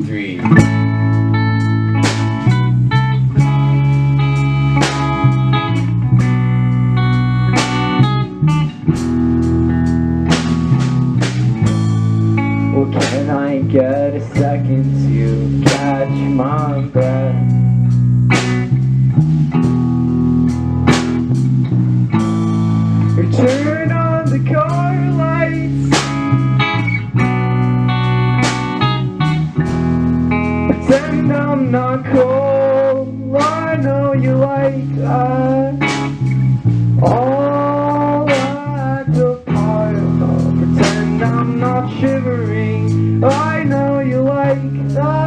3. Well, can I get a second to catch my breath? Or turn on the car lights? Pretend I'm not cold. I know you like that. All at the part. Pretend I'm not shivering. I know you like that.